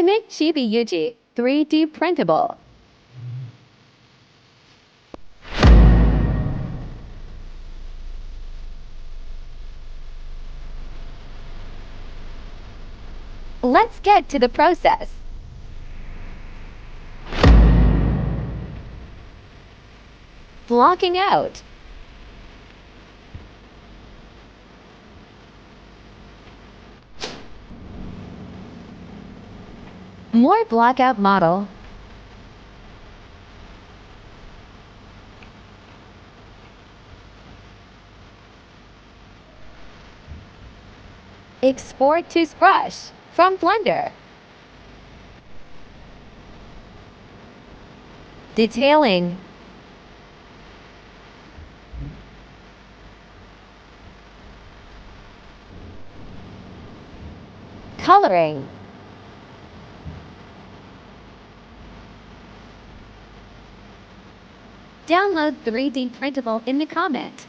I make Chibi Yuji 3D printable. Let's get to the process. Blocking out. More blockout model. Export to zbrush from Blender. Detailing. Coloring. Download 3D printable in the comment.